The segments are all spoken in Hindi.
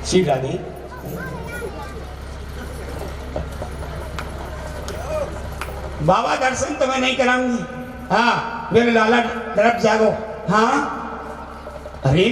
शिवरानी बाबा दर्शन तो मैं नहीं कराऊंगी। हाँ मेरे लाला तरफ जागो। हाँ अरे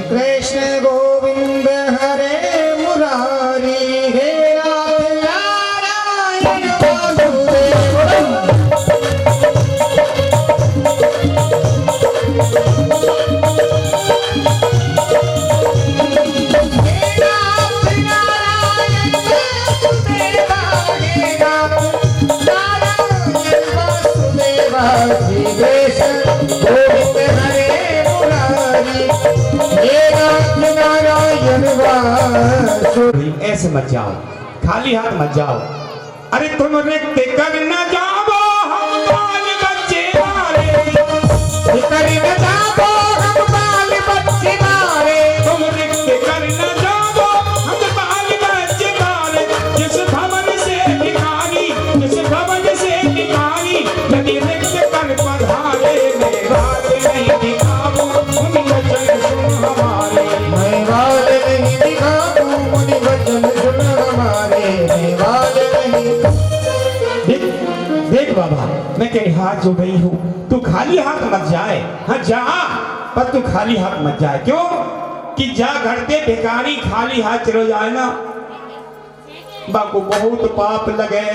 कृष्ण गोविंद हरे मुरारी हे नाथ नारायण वासुदेवा श्री कृष्ण गोविंद हरे मुरारी ऐसे मत जाओ, खाली हाथ मत जाओ। अरे तुम रिक्त कर न जाओ हम बाल बच्चे मारे, कर न जाओ हम बाल बच्चे मारे, तुम रिक्त कर न जाओ हम बाल बच्चे मारे। जिस भवन से भिखारी, जिस भवन से भिखारी यदि रिक्त कर पधारे, मैं बात नहीं दिखाऊं उन वचन सुन हमारे। मैं बाल नहीं दिखाऊं मुनि वचन सुन हमारे, मैं बाल नहीं। देख बाबा मैं तेरे हाथ जो गई हूँ, तू खाली हाथ मत जाए। हाँ जा पर तू खाली हाथ मत जाए। क्यों कि जा घर के भिखारी खाली हाथ चलो जाए ना, बाबू बहुत पाप लगे,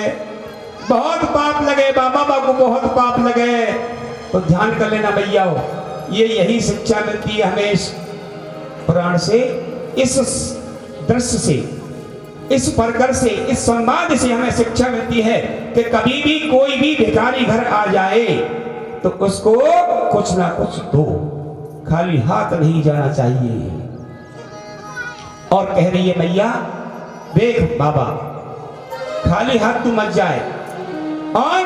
बहुत पाप लगे बाबा, बाबू बहुत पाप लगे। तो ध्यान कर लेना भैया, ये यही शिक्षा मिलती है हमें इस पुराण से, इस दृश्य से, इस प्रकार से, इस संवाद से हमें शिक्षा मिलती है कि कभी भी कोई भी भिखारी घर आ जाए तो उसको कुछ ना कुछ दो, खाली हाथ नहीं जाना चाहिए। और कह रही है मैया देख बाबा खाली हाथ तू मत जाए, और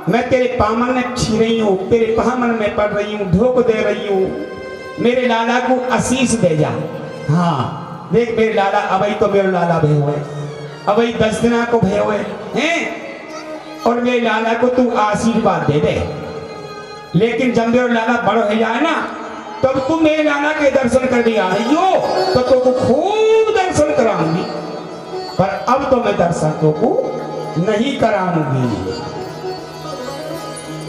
मैं तेरे पामन में छी रही हूँ, तेरे पामन में पड़ रही हूँ, धोख दे रही हूँ, मेरे लाला को आशीष दे जा। हाँ देख मेरे लाला अबई तो मेरे लाला भय हुए, अबई 10 दिना को भय हुए हैं, और मेरे लाला को तू आशीर्वाद दे दे। लेकिन जब मेरे लाला बड़ हो जाए ना, तब तू मेरे लाला के दर्शन करने आ रही हो तो तुमको खूब दर्शन कराऊंगी, पर अब तो मैं दर्शन को नहीं कराऊंगी।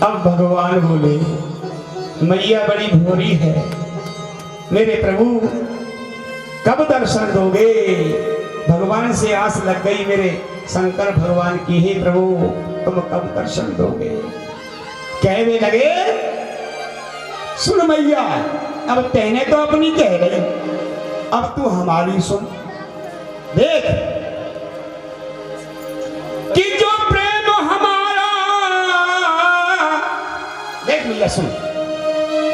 अब भगवान बोले मैया बड़ी भोरी है, मेरे प्रभु कब दर्शन दोगे। भगवान से आस लग गई मेरे शंकर भगवान की, हे प्रभु तुम कब दर्शन दोगे। कहने लगे सुन मैया, अब कहने तो अपनी कह रही, अब तू हमारी सुन। देख कि जो प्रेम हमारा, देख मैया सुन,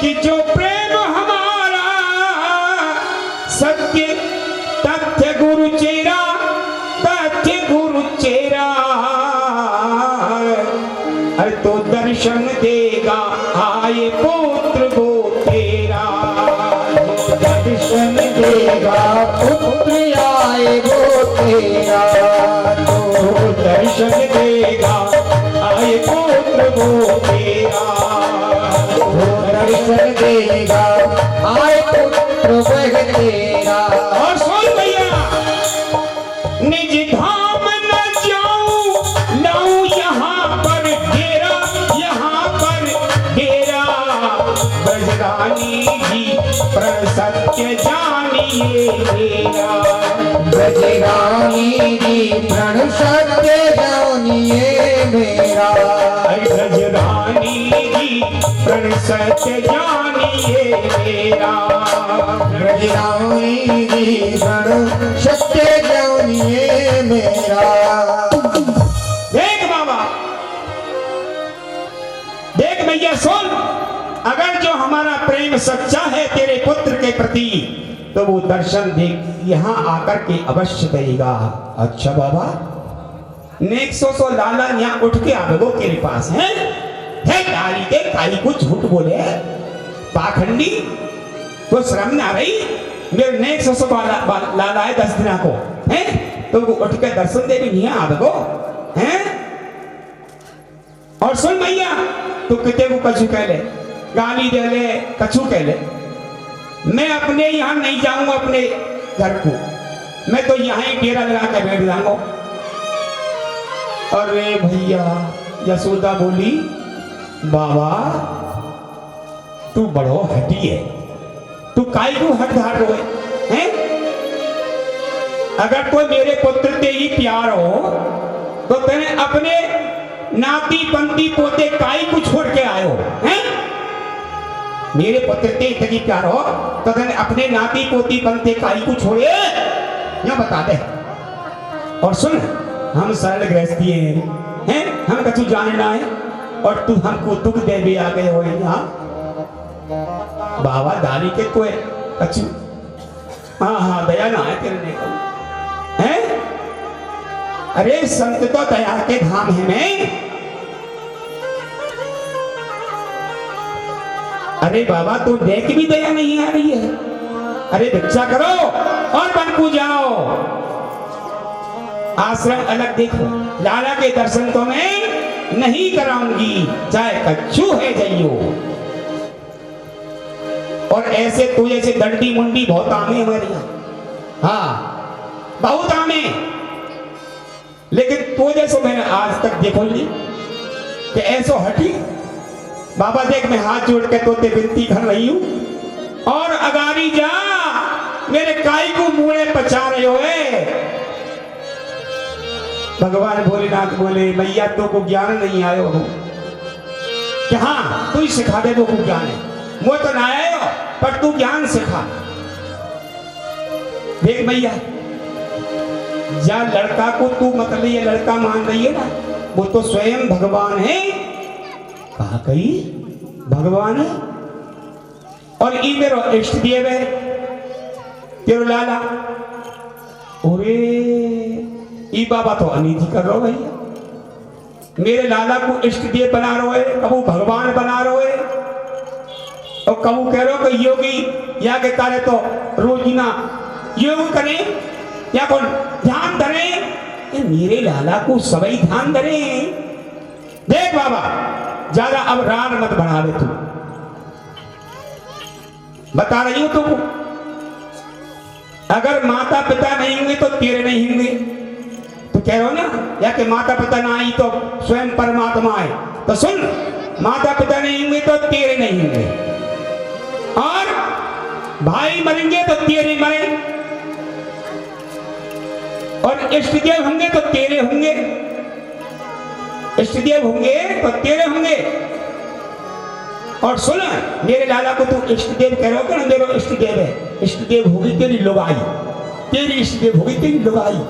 कि जो प्रेम हमारा सत्य तथ्य गुरु चेरा, तथ्य गुरु चेरा, अरे तो दर्शन देगा आए पुत्र वो तेरा। दर्शन देगा पुत्र आए वो तेरा, तो दर्शन देगा आए पुत्र वो तेरा। दर्शन देगा आए पुत्र वह तेरा। और सुन भैया, निज धाम न जाऊं लाऊं यहाँ पर डेरा, यहाँ पर डेरा, ब्रज ब्रजरानी जी प्रण सत्य जानिए मेरा। ब्रजरानी जी प्रण सत्य जानिए मेरा। ब्रजरानी जी प्रण सत्य जानिए मेरा। ब्रजरानी जी प्रण सत्य जानिए मेरा। देख बाबा, देख भैया सुन, अगर जो हमारा प्रेम सच्चा है तेरे पुत्र के प्रति तो वो दर्शन देख यहाँ आकर के अवश्य देगा। अच्छा बाबा, नेक सो लाला यहाँ उठ के आवेगो तेरे पास है गाली के काई को झूठ बोले पाखंडी, तो शर्म ना रही। मेरे नेक सो लाला है 10 दिन को है तो वो उठ के दर्शन दे भी नहीं आवेगो हैं। और सुन भैया, तू किते को कछु कह ले, गाली दे ले, कछु कह ले, मैं अपने यहाँ नहीं जाऊंगा अपने घर को, मैं तो यहाँ ही डेरा लगा के बैठ जाऊंगा। अरे भैया, यशोदा बोली बाबा तू बड़ो हटी है, तू काई को हट धार रोए हैं। अगर कोई मेरे पुत्र से ही प्यार हो तो तेने अपने नाती पंती पोते काई को छोड़ के आयो हैं। मेरे पुत्र से इतनी प्यार हो तो तेने अपने नाती पोती पंते काई को छोड़े, या बता दे। और सुन, हम सरल गृहस्थी हैं, हम कछु जानना है और तू हमको दुख दे भी आ गए हो यहाँ। बाबा दानी के कोई कछु हाँ दया ना है तेरे देखो हैं। अरे संत तो दया के धाम है में। अरे बाबा तू देख भी दया नहीं आ रही है। अरे भिक्षा करो और वन को जाओ, आश्रम अलग देखो। लाला के दर्शन तो मैं नहीं कराऊंगी, चाहे कच्चू है जाइयो। और ऐसे तू जैसे दंडी मुंडी बहुत आमे हमारे यहाँ, हाँ बहुत आमे, लेकिन तो जैसो मैंने आज तक देखो नहीं कि ऐसो हटी। बाबा देख, मैं हाथ जोड़ के तोते विनती कर रही हूं और अगारी जा मेरे काई को मुड़े पचा रहे हो। भगवान भोलेनाथ बोले मैया तो को ज्ञान नहीं आयो हो कि हाँ तू ही सिखा दे, वो को ज्ञान है, वो तो ना आयो पर तू ज्ञान सिखा। देख भैया, जा लड़का को तू मतलब ये लड़का मान रही है ना, वो तो स्वयं भगवान है। कहा कही भगवान है और ई मेरो इष्ट देव है तेरो लाला। अरे ई बाबा तो अनिधि कर रहा भैया, मेरे लाला को इष्ट देव बना रहे है, कबू भगवान बना रहे है और कबू कह रहे हो कि योगी या के तारे तो रोजीना योग करें या कौन ध्यान धरें। मेरे लाला को सभी ध्यान धरें। देख बाबा, ज्यादा अब रान मत बढ़ा ले, तू बता रही हूं तुमको, अगर माता पिता नहीं होंगे तो तेरे नहीं होंगे। तो कह रहे हो ना या कि माता पिता ना आई तो स्वयं परमात्मा है, तो सुन, माता पिता नहीं होंगे तो तेरे नहीं होंगे, और भाई मरेंगे तो तेरे मरे, और इष्टदेव होंगे तो तेरे होंगे, इष्टदेव होंगे तो तेरे होंगे। और सुन, मेरे लाला को तू इष्टदेव कह रहे हो कि मेरा इष्टदेव है, इष्टदेव होगी तेरी लुगाई, तेरी इष्टदेव होगी तेरी लुगाई।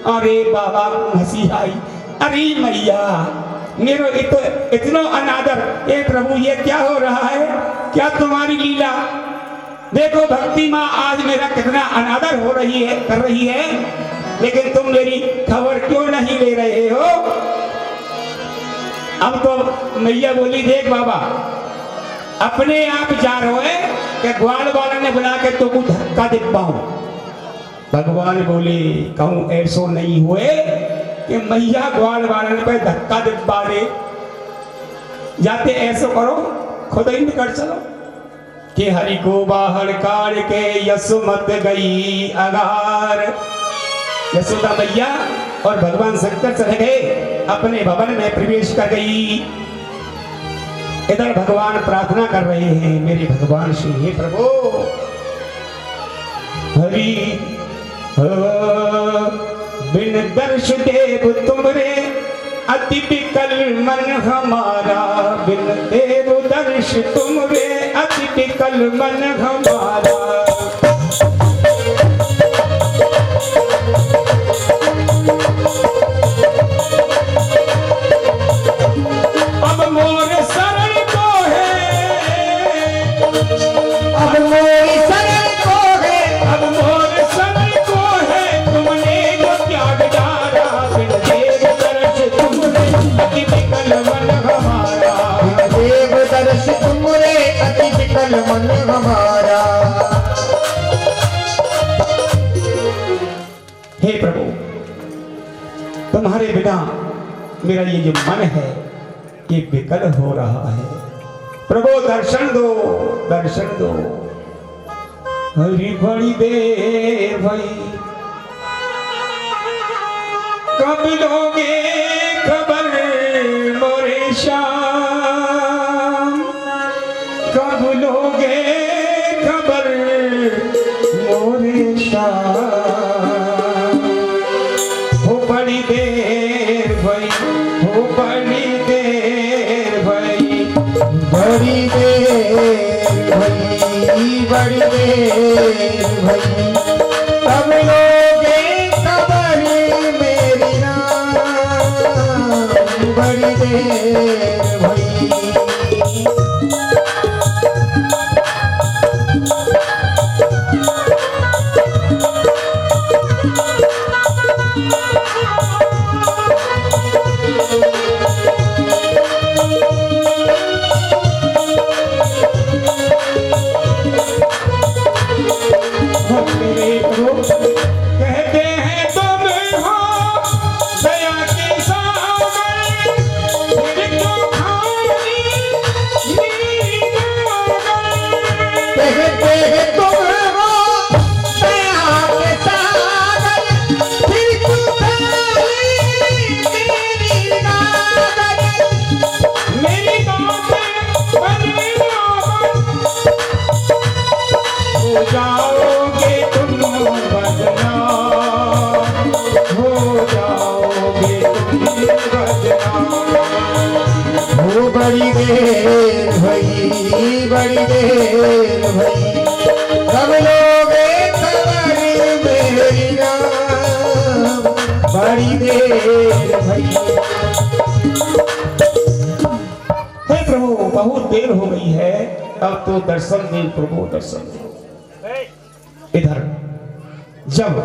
अरे बाबा हंसी आई, अरे मैया मेरो इतना अनादर, ए प्रभु ये क्या हो रहा है, क्या तुम्हारी लीला। देखो भक्ति माँ आज मेरा कितना अनादर हो रही है, कर रही है, लेकिन तुम मेरी खबर क्यों नहीं ले रहे हो। अब तो मैया बोली देख बाबा, अपने आप जा रहे कि ग्वाल वाला ने बुला के तुमको धक्का दे पाऊं। भगवान बोले कहूं ऐसो नहीं हुए कि मैया ग्वाल वाला ने पे धक्का दे पाए, जाते ऐसो करो खुद ही निकट चलो कि हरि को बाहर काढ़ के यशोमत गई अगार। यशोदा मैया और भगवान शंकर चले गए, अपने भवन में प्रवेश कर गई। इधर भगवान प्रार्थना कर रहे हैं मेरे भगवान से, हे प्रभु हरि बिन दर्श देव तुमरे अति विकल मन हमारा, बिन देव दर्श तुमरे अति विकल मन हमारा। अब मोर शरण को है, अब मोर शरण को है, अब मोर शरण को है, तुमने जो त्याग डाला, बिन देव दर्श तुमरे अति विकल मन हमारा, बिन देव दर्श तुमरे अति विकल मन हमारा। हे प्रभु तुम्हारे बिना मेरा ये जो मन है ये विकल हो रहा है, प्रभु दर्शन दो, दर्शन दो। हरि बड़ी देर भई कब लोगे खबर मोरे श्याम, कब लोगे खबर मोरे श्याम। हो बड़ी देर भई, हो बड़ी देर भई, बड़ी देर भई, बड़ी देर भई, तब लोगे खबर मेरी नाम, बड़ी देर भई। कहते हैं तुम हो दया के सागर, फिर क्यों खाली मेरी गागर। कहते हैं तुम हो दया के सागर, फिर क्यों खाली मेरी गागर। मेरी गागर बने हो जाओगे तुम बदनाम, हो जाओगे तुम बदनाम। हो बड़ी देर भई, बड़ी देर भई, कब लोगे खबर मेरी नाम, बड़ी देर भई। हे प्रभु बहुत देर हो गई है, अब तो दर्शन दे प्रभु, दर्शन दे। इधर जब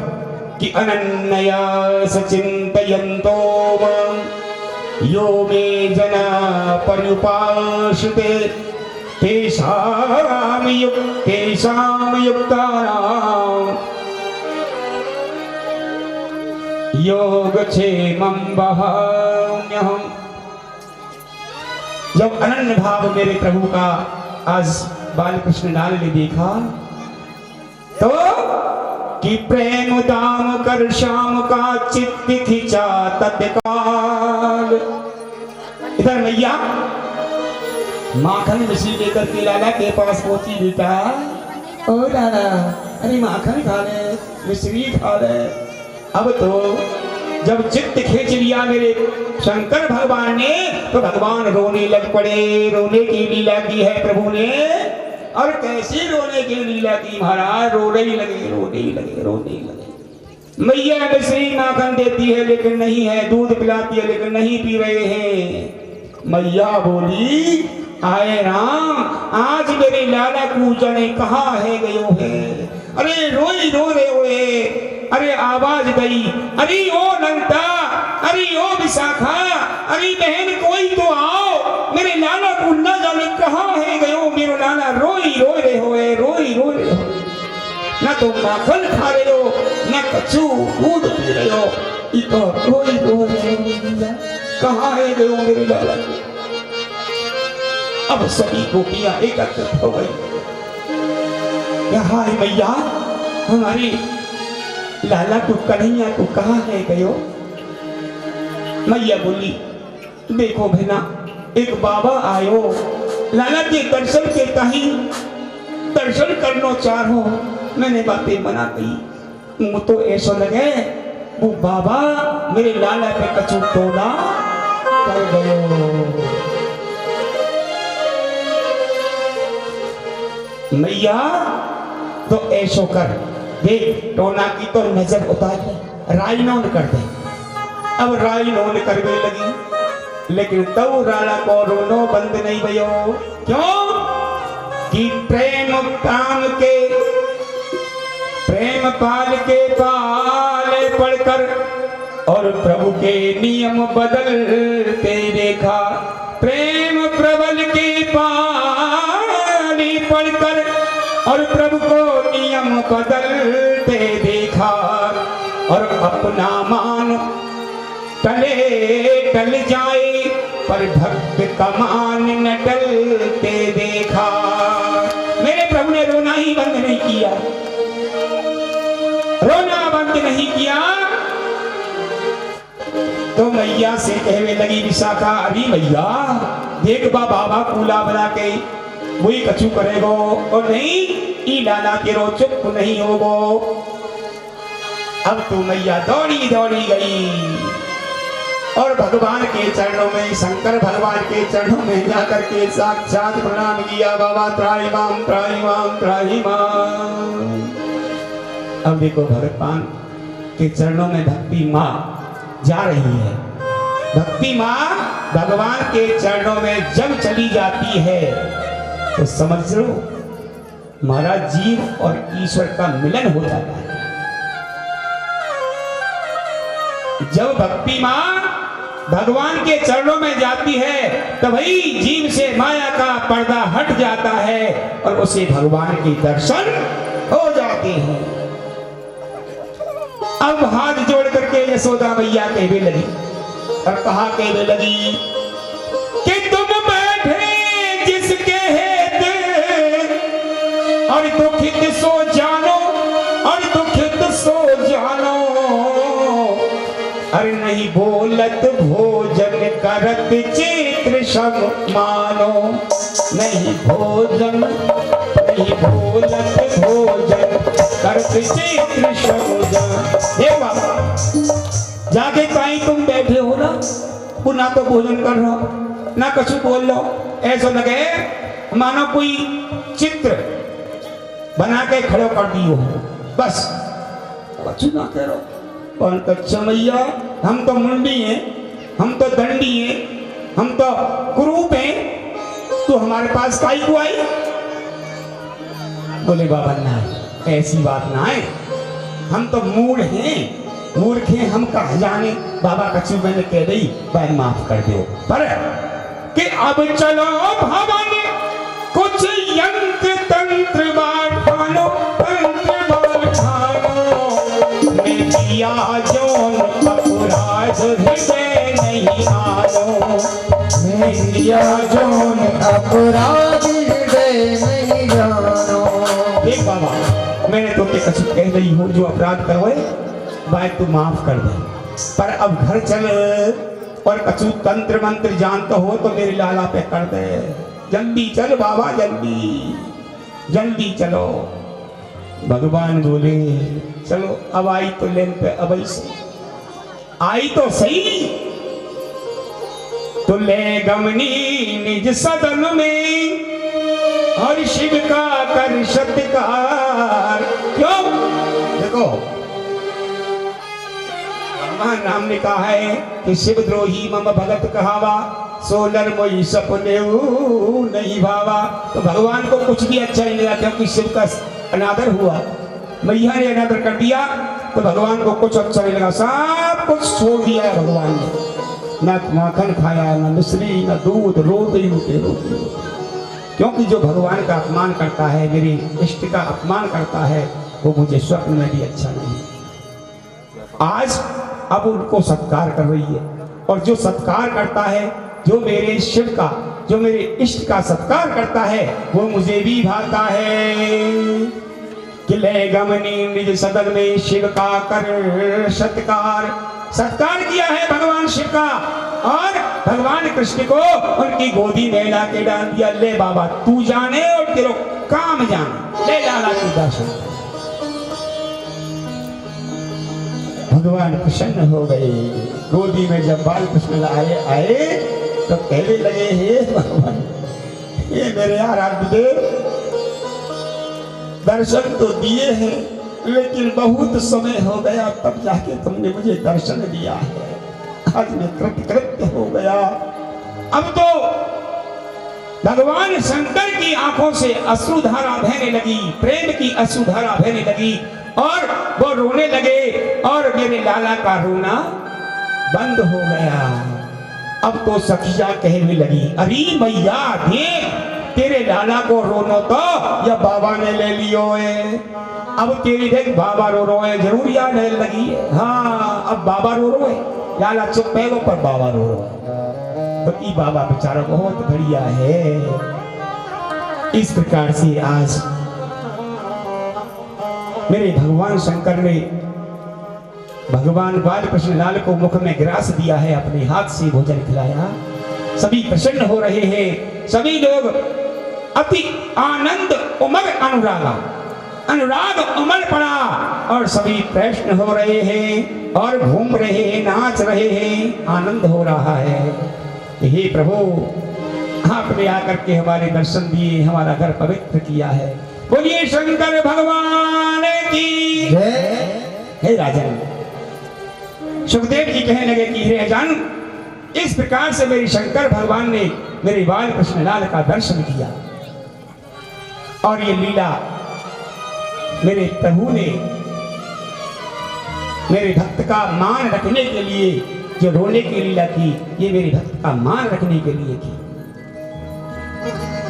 कि अनन्या सचिंतयन्तो मां यो मे जना पर्युपाश्रिते तेषां युक्तानां योगक्षेमं वहाम्यहम्। जब अनन्य भाव मेरे प्रभु का आज बालकृष्ण लाल ने देखा तो कि प्रेम दाम कर श्याम का चित्त खिंचा तत्काल। इधर मैया माखन मिश्री लेकर के लाला के पास पहुंची। बेटा ओ लाला, अरे माखन खा ले, मिश्री खा ले। अब तो जब चित्त खींच लिया मेरे शंकर भगवान ने तो भगवान रोने लग पड़े। रोने की लीला की है प्रभु ने, और कैसी रोने की लीला की महाराज। रोने ही लगे, रोने ही लगे, रोने ही लगे। मैया मिश्री माखन देती है लेकिन नहीं है, दूध पिलाती है लेकिन नहीं पी रहे हैं। मैया बोली आए राम, आज मेरे लाला कूजने कहाँ है गयो है। अरे रोई रो रहे हुए, अरे आवाज गई, अरे ओ लंका, अरे ओ विशाखा, अरे बहन कोई तो आओ, मेरे लाला को न जाने कहाँ है गयो। मेरे लाला रोई रो रहे हुए, रोई रो रहे हो, न तो माखन खा रहे हो न कछु दूध पी रहे हो, इतो रोई रो रहे हो, कहाँ है गयो मेरे लाला। अब सभी गोपियां एकत्रित हो गई। हाय मैया, हमारी लाला को कन्हैया को कहाँ है गयो। मैया बोली देखो बहना, एक बाबा आयो लाला के दर्शन के कहीं दर्शन करनो चाहो मैंने बातें मना कही। मुझे तो ऐसा लगे वो बाबा मेरे लाला पे कछु टोला कर गयो। मैया तो ऐसो कर देख टोना की तो नजर उतार दे राई नौन कर दे। अब राई नौन करने लगी लेकिन तब राला को रोनो बंद नहीं भयो। क्यों कि प्रेम पाल के पाले पढ़कर और प्रभु के नियम बदलते देखा। प्रेम प्रबल के पाले पढ़कर और प्रभु को नियम बदलते देखा और अपना मान टल जाए पर भक्त का मान न टलते देखा। मेरे प्रभु ने रोना ही बंद नहीं किया, रोना बंद नहीं किया। तो मैया से कहने लगी विशाखा, अरे मैया देख बाबा कूला बना के वही कछु करेगो और नहीं ई लाला के रो चुप नहीं होगो। अब तो मैया दौड़ी दौड़ी गई और भगवान के चरणों में शंकर भगवान के चरणों में जाकर के साक्षात प्रणाम किया। बाबा त्राहि माम त्राहि माम त्राहि माम। अब देखो भगवान के चरणों में भक्ति माँ जा रही है। भक्ति माँ भगवान के चरणों में जब चली जाती है तो समझ लो हमारा जीव और ईश्वर का मिलन हो जाता है। जब भक्ति माँ भगवान के चरणों में जाती है तो भाई जीव से माया का पर्दा हट जाता है और उसे भगवान के दर्शन हो जाते हैं। अब हाथ जोड़ करके यशोदा मैया कहने लगी और कहा कहने लगी कि तुम बैठे जिसके हेत और दुखित सो जानो और दुखित सो जानो। अरे नहीं बोलत भोजन करत चित्र सब मानो। नहीं भोजन नहीं बोलत भोजन करत चित्र सब जानो। जाके कहीं तुम बैठे हो ना वो ना तो भोजन कर रहा हो ना कछु बोल लो। ऐसा लगे मानो कोई चित्र बना के खड़े कर दियो बस कछु ना करो। कौन कच्चा मैया हम तो मुंडी हैं, हम तो दंडी हैं, हम तो कुरूप हैं, तो हमारे पास काई को आई। बोले बाबा ना ऐसी बात ना है, हम तो मूढ़ हैं, मूर्ख हैं, हम कहा जाने। बाबा कछु मैंने कह दी भाई माफ कर दो पर कि अब चलो भवन कुछ यंत्र तंत्र बाठानो तंत्र बाठानो। मैं किया जोन अपराध हृदय नहीं आनो। मैं किया जोन अपराध हृदय नहीं जानो। देख बाबा मैंने तो के कछु कह रही हूँ जो अपराध करवाए भाई तू माफ कर दे पर अब घर चल और कछु तंत्र मंत्र जानता हो तो मेरे लाला पे कर दे। जल्दी चल बाबा जल्दी जल्दी चलो। भगवान बोले चलो अब आई तो लेन पे अब आई तो सही तो ले गमनी निज सदन में और शिव का कर सत्कार। क्यों देखो भगवान राम ने कहा है कि शिव द्रोही मम भगत कहावा सोलर मोई सपने नहीं भावा। तो भगवान को कुछ भी अच्छा नहीं लगा क्योंकि शिव का अनादर हुआ, मैया ने अनादर कर दिया तो भगवान को कुछ अच्छा नहीं लगा, सब कुछ छोड़ दिया भगवान ने। न माखन खाया न मिश्री न दूध रोटी रोटी। क्योंकि जो भगवान का अपमान करता है मेरे इष्ट का अपमान करता है वो मुझे स्वप्न में भी अच्छा नहीं। आज अब उनको सत्कार कर रही है और जो सत्कार करता है जो मेरे शिव का जो मेरे इष्ट का सत्कार करता है वो मुझे भी भाता है। कि ले गमनी निज सदन में शिव का कर सत्कार सत्कार किया है भगवान शिव का और भगवान कृष्ण को उनकी गोदी में ला के डाल दिया। ले बाबा तू जाने और तेरे काम जाने, ले लाला की दर्शन। भगवान प्रसन्न हो गए। गोदी में जब बाल कृष्ण आए तो कहने लगे, हे भगवान, ये मेरे आराध्य देव, दर्शन तो दिए हैं लेकिन बहुत समय हो गया तब जाके तुमने मुझे दर्शन दिया है। आज मैं कृतकृत्य हो गया। अब तो भगवान शंकर की आंखों से अश्रुधारा बहने लगी, प्रेम की अश्रुधारा बहने लगी और वो रोने लगे और मेरे लाला का रोना बंद हो गया। अब तो सखिया कहने लगी, अरे मैया देख, तेरे लाला को रोनो तो या बाबा ने ले लियो है। अब तेरी देख बाबा रो रो है, जरूर याद है लगी है। हाँ अब बाबा रो रो है, लाला चुप है वो पर बाबा रो रो है। तो ई बाबा बेचारा बहुत बढ़िया है। इस प्रकार से आज मेरे भगवान शंकर ने भगवान बाल कृष्ण लाल को मुख में ग्रास दिया है, अपने हाथ से भोजन खिलाया। सभी प्रसन्न हो रहे हैं, सभी लोग अति आनंद उमर अनुराग उमड़ पड़ा और सभी प्रसन्न हो रहे हैं और घूम रहे हैं, नाच रहे हैं, आनंद हो रहा है। हे प्रभु, आपने आकर के हमारे दर्शन दिए, हमारा घर पवित्र किया है। बोलिए शंकर भगवान की जय। हे राजन, सुखदेव जी कहने लगे कि हे राजन, इस प्रकार से मेरी शंकर भगवान ने मेरे बाल कृष्ण लाल का दर्शन किया और ये लीला मेरे प्रभु ने मेरे भक्त का मान रखने के लिए जो रोने की लीला की, ये मेरे भक्त का मान रखने के लिए की।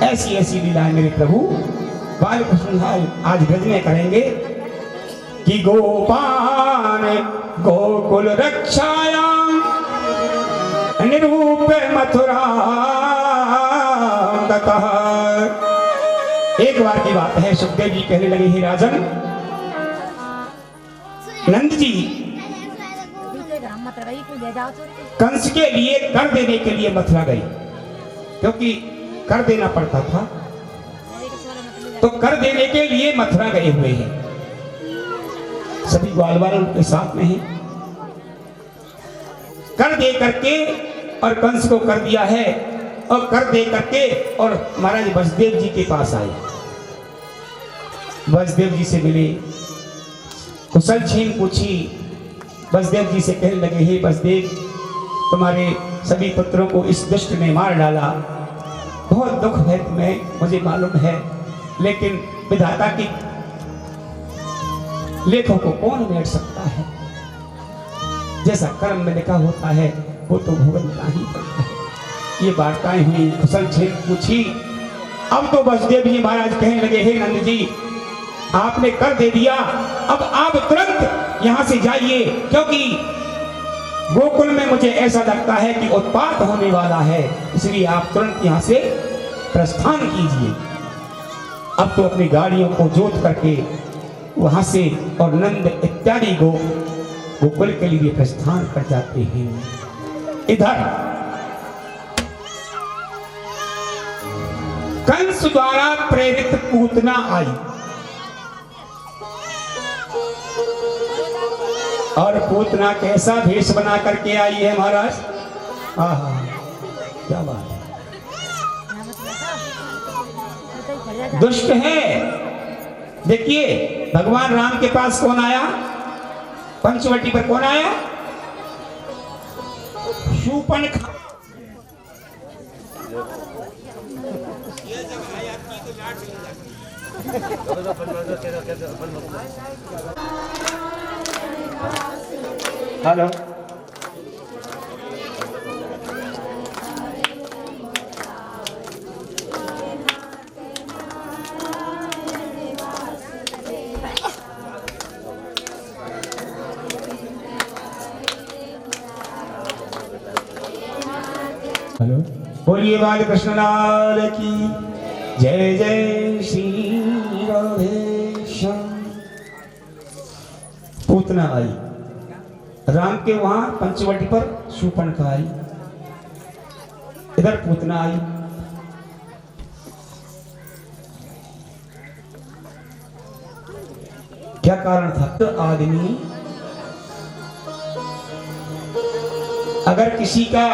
ऐसी ऐसी लीलाएं मेरे प्रभु बाल कृष्ण लाल आज ब्रज में करेंगे कि गोपान गोकुल रक्षायाम निरूप मथुरा गतः। एक बार की बात है, सुखदेव जी कहने लगे, हे राजन, नंद जी कंस के लिए कर देने के लिए मथुरा गई, क्योंकि कर देना पड़ता था, तो कर देने के लिए मथुरा गए हुए हैं। सभी ग्वाल वाले उनके साथ में हैं। कर दे करके और कंस को कर दिया है और कर दे करके और महाराज वसुदेव जी के पास आए। वसुदेव जी से मिले, कुशल छीन पूछी। वसुदेव जी से कहने लगे, हे वसुदेव, तुम्हारे सभी पुत्रों को इस दुष्ट ने मार डाला, बहुत दुख है तुम्हें, मुझे मालूम है, लेकिन विधाता की लेखों को कौन मेट सकता है। जैसा कर्म में लिखा होता है वो तो भुगतना ही पड़ता है। ये वार्ताएं हुई, कुशल छीन पूछी। अब तो वसुदेव जी महाराज कहने लगे, हे नंद जी, आपने कर दे दिया, अब आप तुरंत यहां से जाइए, क्योंकि गोकुल में मुझे ऐसा लगता है कि उत्पात होने वाला है, इसलिए आप तुरंत यहां से प्रस्थान कीजिए। अब तो अपनी गाड़ियों को जोत करके वहां से और नंद इत्यादि गोकुल के लिए प्रस्थान कर जाते हैं। इधर कंस द्वारा प्रेरित पूतना आई और पूतना कैसा भेष बना करके आई है महाराज। आहा, क्या बात है, दुष्ट है। देखिए भगवान राम के पास कौन आया, पंचवटी पर कौन आया, शूर्पणखा। हेलो, हेलो, बोलिए बाल कृष्ण लाल की जय। जय श्री राधेश्याम। पूतना आई राम के वहां पंचवटी पर शूर्पणखा आई, इधर पूतना आई। क्या कारण था? तो आदमी अगर किसी का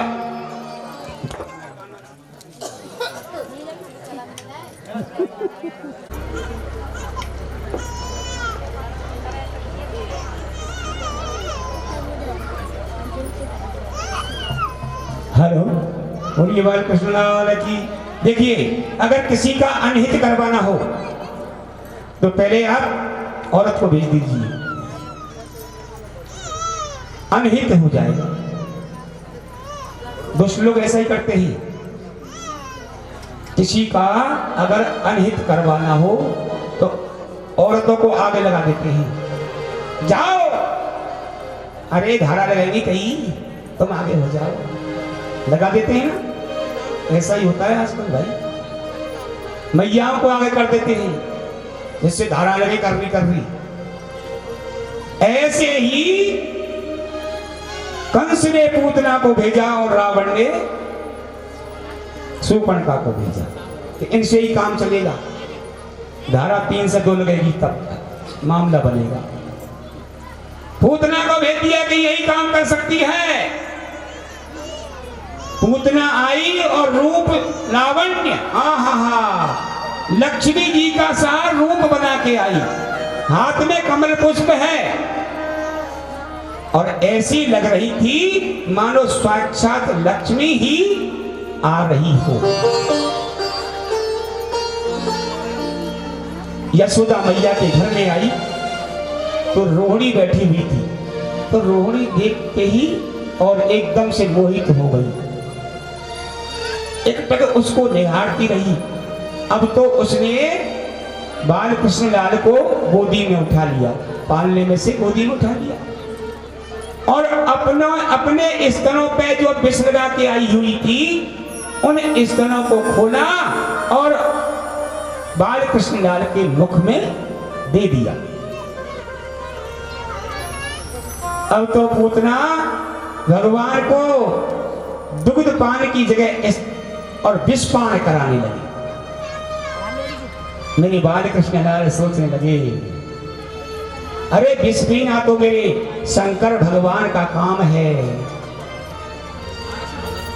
हेलो बोलिए बालकृष्ण लाल की। देखिए, अगर किसी का अनहित करवाना हो तो पहले आप औरत को भेज दीजिए, अनहित हो जाएगा। दुष्ट लोग ऐसा ही करते हैं, किसी का अगर अनहित करवाना हो तो औरतों को आगे लगा देते हैं, जाओ, अरे धारा लगेगी कहीं, तुम आगे हो जाओ, लगा देते हैं ना। ऐसा ही होता है आजकल भाई, मैयाओं को आगे कर देते हैं जिससे धारा लगे, कर रही। ऐसे ही कंस ने पूतना को भेजा और रावण ने शूर्पणखा को भेजा कि इनसे ही काम चलेगा, धारा 3 से 2 लगेगी तब मामला बनेगा। पूतना को भेज दिया कि यही काम कर सकती है। पूतना आई और रूप लावण्य, लक्ष्मी जी का सा रूप बना के आई, हाथ में कमल पुष्प है और ऐसी लग रही थी मानो साक्षात लक्ष्मी ही आ रही हो। यशोदा मैया के घर में आई तो रोहिणी बैठी हुई थी, तो रोहिणी देख के ही और एकदम से मोहित हो गई, एक टक उसको निहारती रही। अब तो उसने बालकृष्ण लाल को गोदी में उठा लिया, पालने में से गोदी में उठा लिया और अपने स्तनों पे जो विष लगा के आई हुई थी उन स्तनों को खोला और बालकृष्ण लाल के मुख में दे दिया। अब तो पूतना भगवान को दुग्ध पान की जगह और विष पान कराने लगे। मेरे बालकृष्ण लाल सोचने लगे, अरे विष पीना तो मेरे शंकर भगवान का काम है।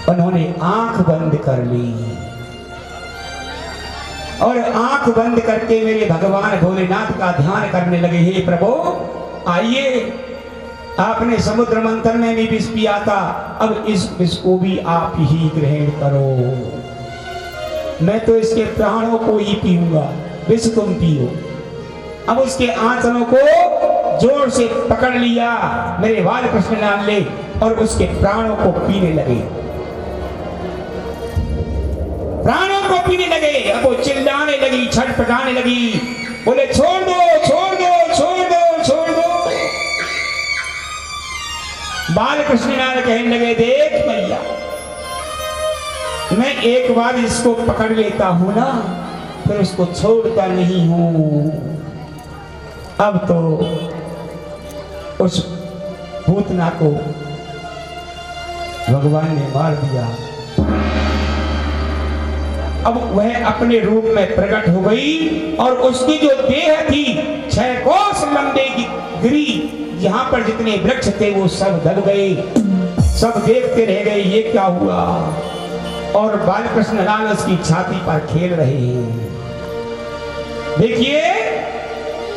उन्होंने आंख बंद कर ली और आंख बंद करके मेरे भगवान भोलेनाथ का ध्यान करने लगे। हे प्रभु, आइए, आपने समुद्र मंथन में भी विष पिया था, अब इस विष को भी आप ही ग्रहण करो। मैं तो इसके प्राणों को ही पीऊंगा, विष तुम पियो। अब उसके आंचलों को जोर से पकड़ लिया मेरे बालकृष्ण लाल ने और उसके प्राणों को पीने लगे, प्राणों को पीने लगे। अब वो चिल्लाने लगी, छटपटाने लगी, बोले छोड़ दो, छोड़ दो, छोड़ दो, छोड़ दो। बालकृष्ण लाल कहने लगे, देख मैया, मैं एक बार इसको पकड़ लेता हूं ना, फिर उसको छोड़ता नहीं हूं। अब तो उस पूतना को भगवान ने मार दिया। अब वह अपने रूप में प्रकट हो गई और उसकी जो देह थी 6 कोस लंबे की गिरी, यहां पर जितने वृक्ष थे वो सब दब गए, सब देखते रह गए ये क्या हुआ। और बालकृष्ण लाल उसकी छाती पर खेल रहे हैं। देखिए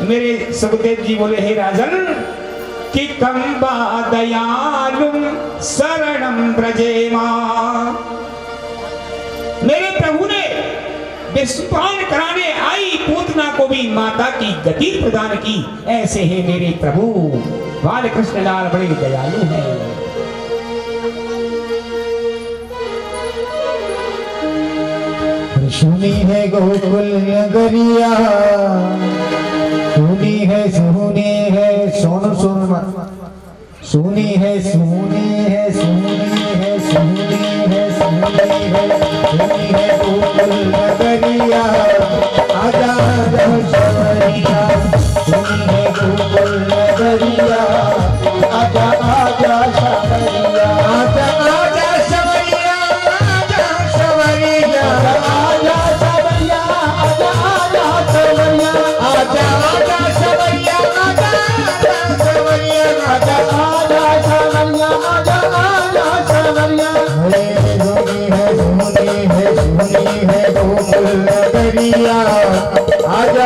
मेरे सुखदेव जी बोले, हे राजन, कि कंबा दयालुम शरणम ब्रजेमा। मेरे प्रभु ने विषपान कराने आई पूतना को भी माता की गति प्रदान की। ऐसे है मेरे प्रभु बालकृष्ण लाल, बड़े दयालु हैं। सुनी है गोकुल नगरिया, सुनी है सोन सुन, सुनी है सुनी है सुनी है सुनी है सुनी है सुनी है गोकुल नगरिया, आजा शबरिया, सुनी है गोकुल नगरिया, आजा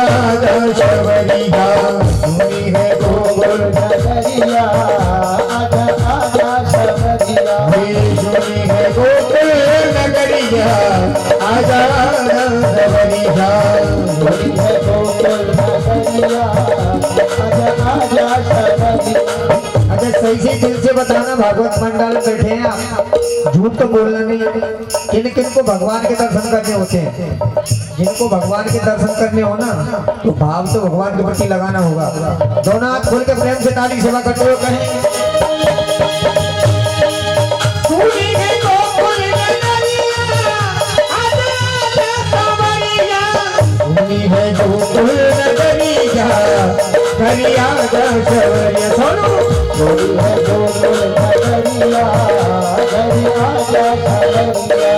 आजा सवरिया सुनी है गोकुल नगरिया आजा आजा सवरिया सुनी है गोकुल नगरिया आजा आजा सवरिया सुनी है गोकुल नगरिया आजा आजा सवरिया। अगर सही से दिल से बताना भागवत मंडल बैठे हैं आप, झूठ तो बोलना नहीं। किन किन को भगवान के दर्शन करने होते हैं, जिनको भगवान के दर्शन करने हो ना तो भाव तो भगवान के प्रति लगाना होगा। दोनों हाथ खोल के प्रेम से ताली सेवा करते हुए कहें सुनी है गोकुल नगरिया आजा आजा सवरिया सुनी है गोकुल नगरिया करिया आजा सवरिया। सुनो सुनी है गोकुल नगरिया करिया आजा सवरिया।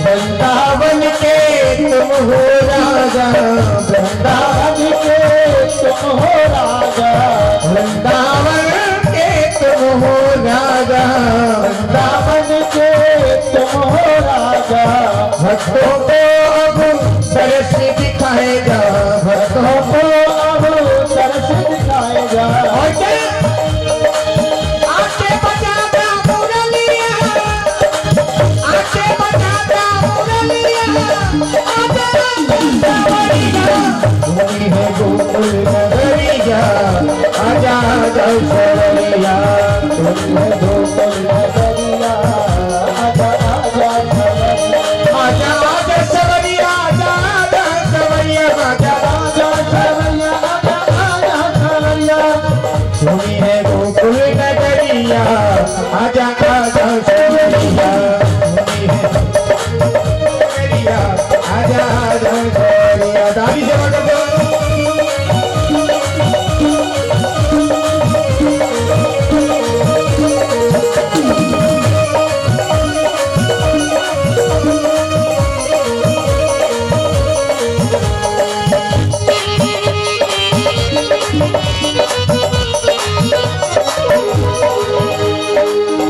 वृंदावन के तुम हो राजा वृंदावन के तुम हो राजा वृंदावन के तुम हो राजा वृंदावन के तुम हो राजा भक्तों को अब तरस दिखाएगा भक्तों को अब तरस दिखाएगा। आके बजाता मुरलिया आके बजाता मुरलिया आजा सवरिया सुनी है गोकुल नगरिया आजा आजा सवरिया सुनी है गोकुल नगरिया आजा आजा सवरिया आजा आजा सवरिया आजा आजा सवरिया आजा आजा सवरिया आजा आजा सवरिया सुनी है गोकुल नगरिया आजा आजा सवरिया सुनी है नगरिया आजा आजा सवरिया। दादी सेवा कर दो।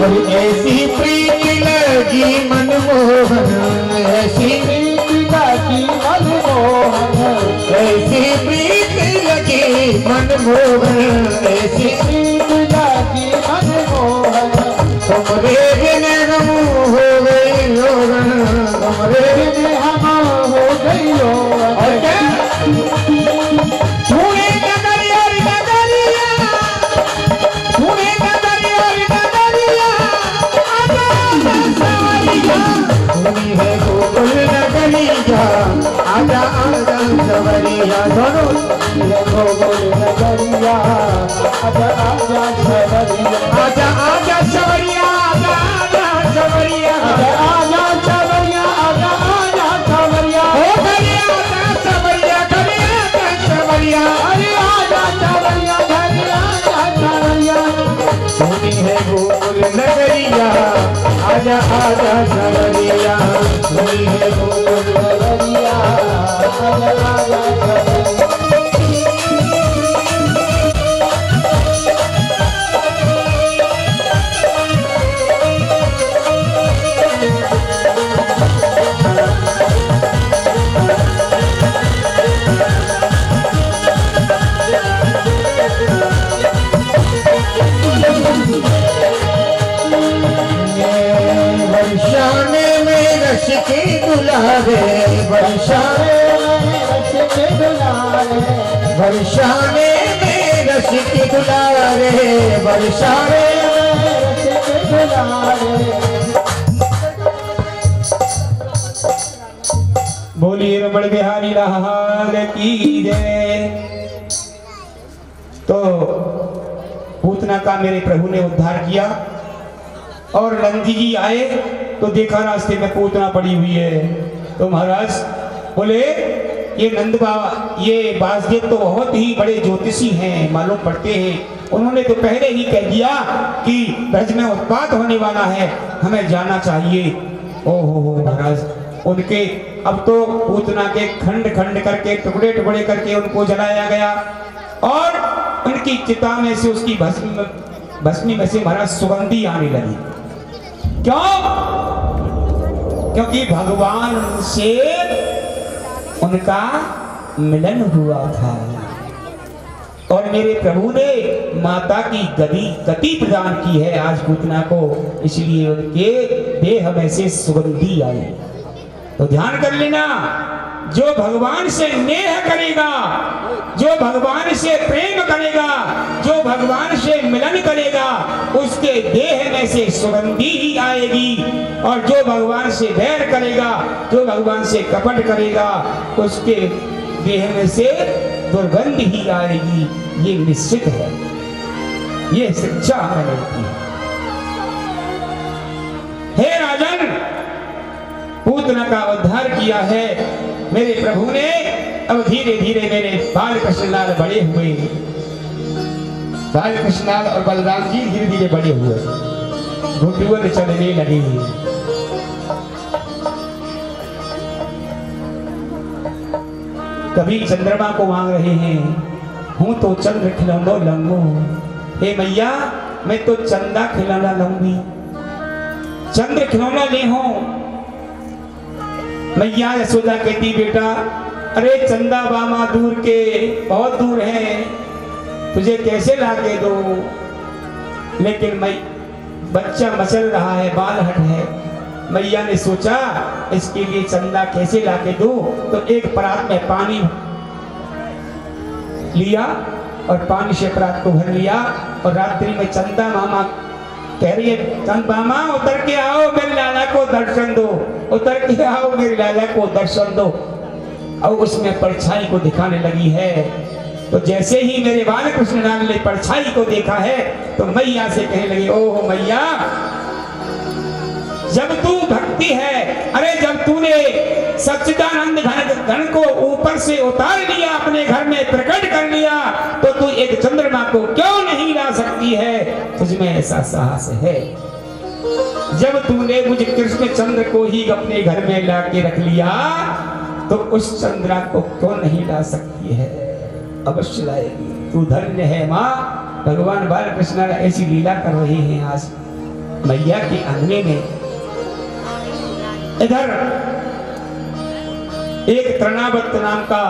और ऐसी प्रीत लगी मनमोहन ऐसी प्रीत लगी मनमोहन ऐसी प्रीत लगी मनमोहन ऐसी प्रीत लगी मनमोहन तुम्हारे बिन हम हो गई लोगन तुम्हारे बिन हम हो गई लोगन। पूरे नगरिया नगरिया पूरे नगरिया नगरिया आजा आजा सवरिया सुनी है गोकुल नगरिया आजा आजा सवरिया। दोनों सुनी है गोकुल नगरिया आजा आजा सवरिया आजा आजा सवरिया आजा आजा सवरिया आजा आजा सवरिया आजा आजा सवरिया हो गया आजा सवरिया गया आजा सवरिया अरे आजा सवरिया गया आजा सवरिया सुनी है गोकुल नगरिया आजा आजा सवरिया सुनी है गोकुल नगरिया आजा आजा सवरिया। बरसाने में रस के दुलारे बरसाने में रस के दुलारे बरसाने में रस के दुलारे बरसाने में रस के दुलारे। बोलिए रमण बिहारी लाल की जय। तो पूतना का मेरे प्रभु ने उद्धार किया और नंदी जी आए तो देखा रास्ते में पूतना पड़ी हुई है। तो महाराज बोले ये नंद बाबा, ये वासुदेव तो बहुत ही बड़े ज्योतिषी हैं, मालूम पड़ते हैं। उन्होंने तो पहले ही कह दिया कि ब्रज में उत्पात होने वाला है, हमें जाना चाहिए। ओहो महाराज, उनके अब तो पूतना के खंड खंड करके, टुकड़े टुकड़े करके उनको जलाया गया और उनकी चिता में से, उसकी भस्मी में से महाराज सुगंधी आने लगी। क्यों? क्योंकि भगवान से उनका मिलन हुआ था और मेरे प्रभु ने माता की गति प्रदान की है आज पूतना को, इसलिए उनके देह में से सुगंधी आई। तो ध्यान कर लेना, जो भगवान से नेह करेगा, जो भगवान से प्रेम करेगा, जो भगवान से मिलन करेगा, उसके देह में से सुगंधी ही आएगी। और जो भगवान से वैर करेगा, जो भगवान से कपट करेगा, उसके देह में से दुर्गंध ही आएगी। ये निश्चित है, ये शिक्षा हमें मिलती है। हे राजन, पूतना का उद्धार किया है मेरे प्रभु ने। अब धीरे धीरे मेरे बाल कृष्णलाल बड़े हुए, बाल कृष्णलाल और बलराम जी धीरे धीरे बड़े हुए, घुटुअन चलने लगे। कभी चंद्रमा को मांग रहे हैं, हूं तो चंद्र खिलौना लंगू, हे मैया मैं तो चंदा खिलौना लूंगी, चंद्र खिलौना ले हो। मैया यशोदा कहती, बेटा अरे चंदा बामा दूर के, बहुत दूर है, तुझे कैसे लाके दो। लेकिन मैं बच्चा मचल रहा है, बाल हट है। मैया ने सोचा इसके लिए चंदा कैसे लाके दो, तो एक परात में पानी लिया और पानी से परात को भर लिया और रात्रि में चंदा मामा कह रही है, चंद मामा उतर के आओ, मेरे लाला को दर्शन दो, उतर के आओ, मेरे लाला को दर्शन दो। और उसमें परछाई को दिखाने लगी है। तो जैसे ही मेरे बाल कृष्णलाल ने परछाई को देखा है तो मैया से कहने लगी, ओह मैया, जब तू भक्ति है, अरे जब तूने सच्चिदानंद घन को ऊपर से उतार लिया, अपने घर में प्रकट कर लिया, तो तू एक चंद्रमा को क्यों नहीं ला सकती है? तुझमें ऐसा साहस है। जब तूने मुझे कृष्ण चंद्र को ही अपने घर में ला के रख लिया, तो उस चंद्रा को क्यों नहीं ला सकती है? अवश्य लाएगी। तू धन्य है माँ। भगवान बाल कृष्ण ऐसी लीला कर रहे हैं आज मैया के अंगने में। इधर एक तृणावत नाम का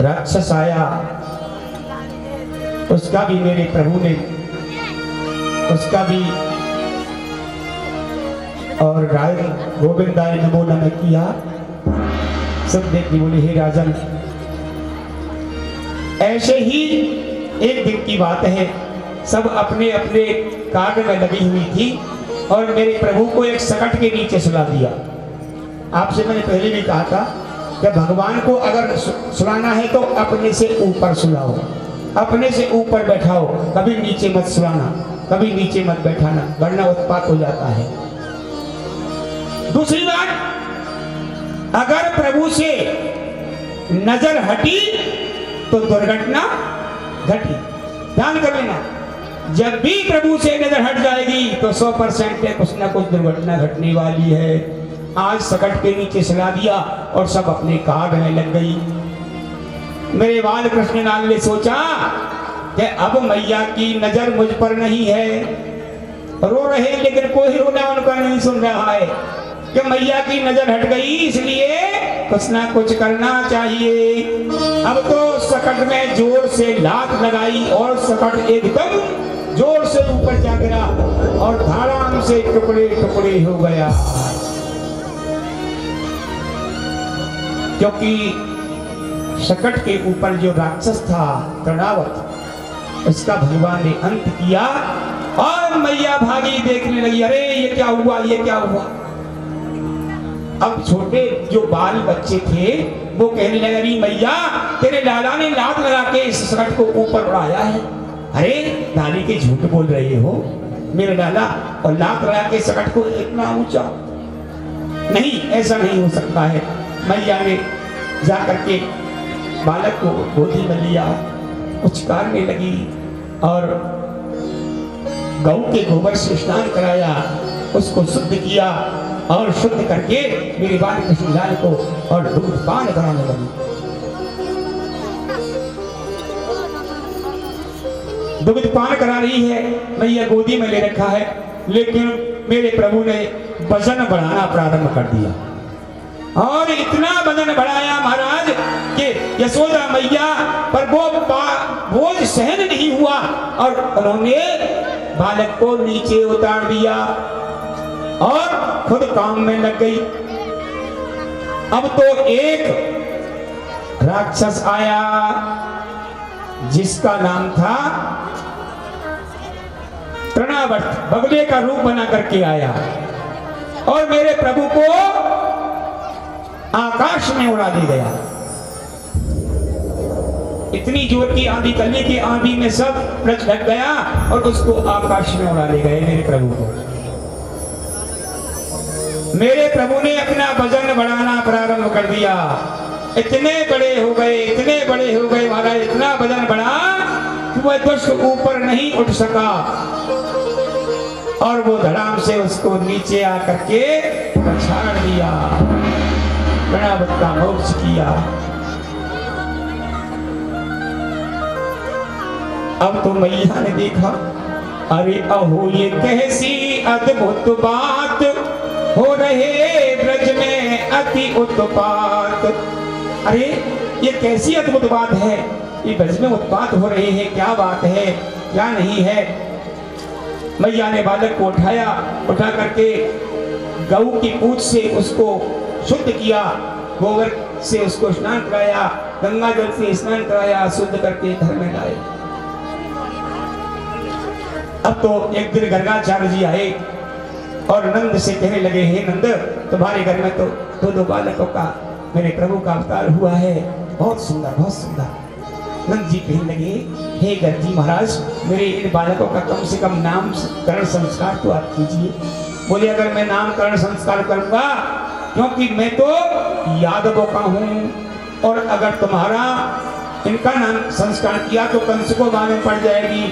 राक्षस आया, उसका भी मेरे प्रभु ने, उसका भी और राय गोविंदाय नमो नमः किया। सब देखने बोले, हे राजन, ऐसे ही एक दिन की बात है, सब अपने अपने कार्य में लगी हुई थी और मेरे प्रभु को एक सकट के नीचे सुला दिया। आपसे मैंने पहले भी कहा था कि भगवान को अगर सुलाना है तो अपने से ऊपर सुलाओ, अपने से ऊपर बैठाओ, कभी नीचे मत सुलाना, कभी नीचे मत बैठाना, वरना उत्पात हो जाता है। दूसरी बात, अगर प्रभु से नजर हटी तो दुर्घटना घटी। ध्यान कर लेना, जब भी प्रभु से नजर हट जाएगी तो 100% है कुछ ना कुछ दुर्घटना घटने वाली है। आज सकट के नीचे सुला दिया और सब अपने कार में लग गई। मेरे बाल कृष्णलाल ने सोचा कि अब मैया की नजर मुझ पर नहीं है। रो रहे लेकिन कोई रोना उनका नहीं सुन रहा है कि मैया की नजर हट गई, इसलिए कुछ ना कुछ करना चाहिए। अब तो सकट में जोर से लात लगाई और सकट एकदम जोर से ऊपर जा गिरा और धाराम से टुकड़े टुकड़े हो गया। क्योंकि सकट के ऊपर जो राक्षस था तृणावत, उसका भगवान ने अंत किया और मैया भागी, देखने लगी, अरे ये क्या हुआ, ये क्या हुआ। अब छोटे जो बाल बच्चे थे वो कहने लगे, अरे मैया, तेरे लाला ने लात लगा के इस सकट को ऊपर उड़ाया है। अरे नानी के झूठ बोल रहे हो, मेरे लाला और लात लगा के सकट को इतना ऊंचा, नहीं, ऐसा नहीं हो सकता है। मैया ने जा करके बालक को गोदी में लिया, उचकारने लगी और गौ के गोबर से स्नान कराया, उसको शुद्ध किया और शुद्ध करके मेरे बाल कृष्णलाल को और दूध पान कराने लगी। दूध पान करा रही है, मैया गोदी में ले रखा है, लेकिन मेरे प्रभु ने वजन बढ़ाना प्रारंभ कर दिया और इतना वजन बढ़ाया महाराज कि यशोदा मैया पर वो बोझ सहन नहीं हुआ और उन्होंने बालक को नीचे उतार दिया और खुद काम में लग गई। अब तो एक राक्षस आया जिसका नाम था तृणावर्त, बगले का रूप बना करके आया और मेरे प्रभु को आकाश में उड़ा दे गया। इतनी जोर की आंधी, कली की आंधी में सब रच ढक गया और उसको आकाश में उड़ा ले गए मेरे प्रभु को। मेरे प्रभु ने अपना वजन बढ़ाना प्रारंभ कर दिया। इतने बड़े हो गए, इतने बड़े हो गए महाराज, इतना वजन बढ़ा कि वह दुष्ट ऊपर नहीं उठ सका और वो धड़ाम से उसको नीचे आकर के पछाड़ दिया, तृणावर्त का मोक्ष किया। अब तो मैया ने देखा, अरे अहो ये कैसी अद्भुत बात, हो रहे ब्रज में अति उत्पात। अरे ये कैसी अद्भुत बात है, ये ब्रज में उत्पात हो रहे हैं, क्या बात है क्या नहीं है। मैया ने बालक को उठाया, उठा करके गऊ की पूंछ से उसको शुद्ध किया, गोबर से उसको स्नान कराया, गंगा जल से स्नान कराया, शुद्ध करके घर में लाए। अब तो एक दिन गर्गाचार्य जी आए और नंद से कहने लगे, हे नंद, तुम्हारे घर में तो दो बालकों का मेरे प्रभु का अवतार हुआ है, बहुत सुंदर बहुत सुंदर। नंद जी कहने लगे, हे गर्जी महाराज, मेरे इन बालकों का कम से कम नामकरण संस्कार तो आप कीजिए। बोले, अगर मैं नामकरण संस्कार करूंगा, क्योंकि मैं तो यादवों का हूं और अगर तुम्हारा इनका नाम संस्कार किया तो कंस को मालूम पड़ जाएगी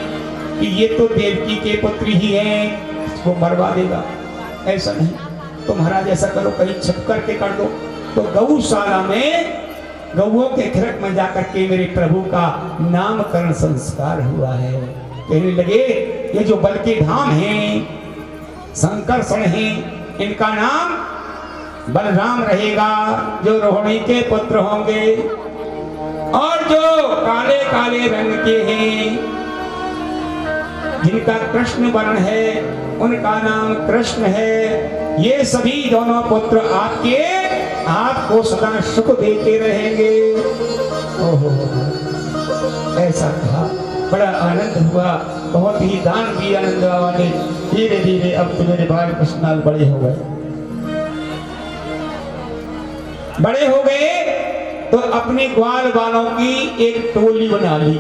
कि ये तो देवकी के पुत्री ही हैं, इसको मरवा देगा। ऐसा नहीं, तो महाराज ऐसा करो, कहीं छुप करके कर दो। तो गौशाला में गौओं के खिरक में जाकर के मेरे प्रभु का नामकरण संस्कार हुआ है। कहने लगे, ये जो बल के धाम हैं, संकर्षण हैं, इनका नाम बलराम रहेगा, जो रोहिणी के पुत्र होंगे, और जो काले काले रंग के हैं, जिनका कृष्ण वर्ण है, उनका नाम कृष्ण है। ये सभी दोनों पुत्र आपको सदा सुख देते रहेंगे। ओहो, ऐसा कहा, बड़ा आनंद हुआ, बहुत ही दान भी आनंद वाले। धीरे धीरे अब तो मेरे बाल कृष्णलाल बड़े हो गए। बड़े हो गए तो अपने ग्वाल बालों की एक टोली बना ली,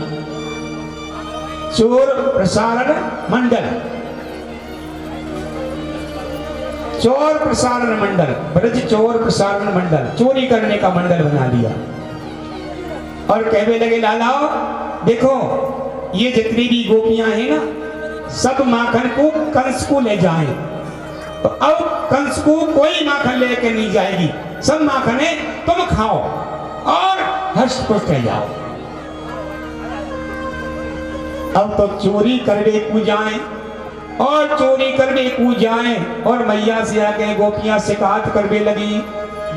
चोर प्रसारण मंडल। चोर प्रसारण मंडल, ब्रज चोर प्रसारण मंडल, चोरी करने का मंडल बना लिया। और कहने लगे, लालाओ देखो, ये जितनी भी गोपियां हैं ना, सब माखन को कंस को ले जाएं। तो अब कंस को कोई माखन लेके नहीं जाएगी, सब माखने तुम खाओ और हर्ष पुष्ट रह जाओ। अब तो चोरी करने को जाएं और चोरी करने को जाएं और मैया से आके गोपियां शिकायत करने लगी,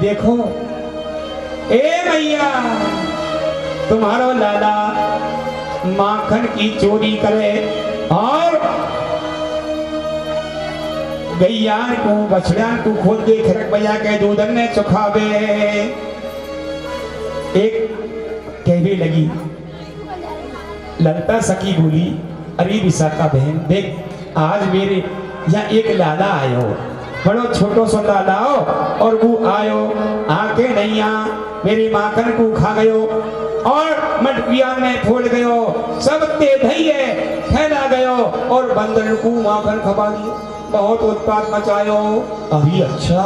देखो ए मैया, तुम्हारा लाला माखन की चोरी करे और गैयान को बछड़ियान को खोल के खिरक बजा के दूधन ने चुखावे। एक कहने लगी, ललता सखी बोली, अरे विशाखा बहन देख, आज मेरे यहाँ एक लाला आयो, बड़ो छोटो सो लाला हो, और वो आयो आके नैया मेरी माखन को खा गयो और मटकिया में फोड़ गयो, सब ते धैये फैला गयो और बंदर को माखन खवा दियो, बहुत उत्पात मचायो। अभी अच्छा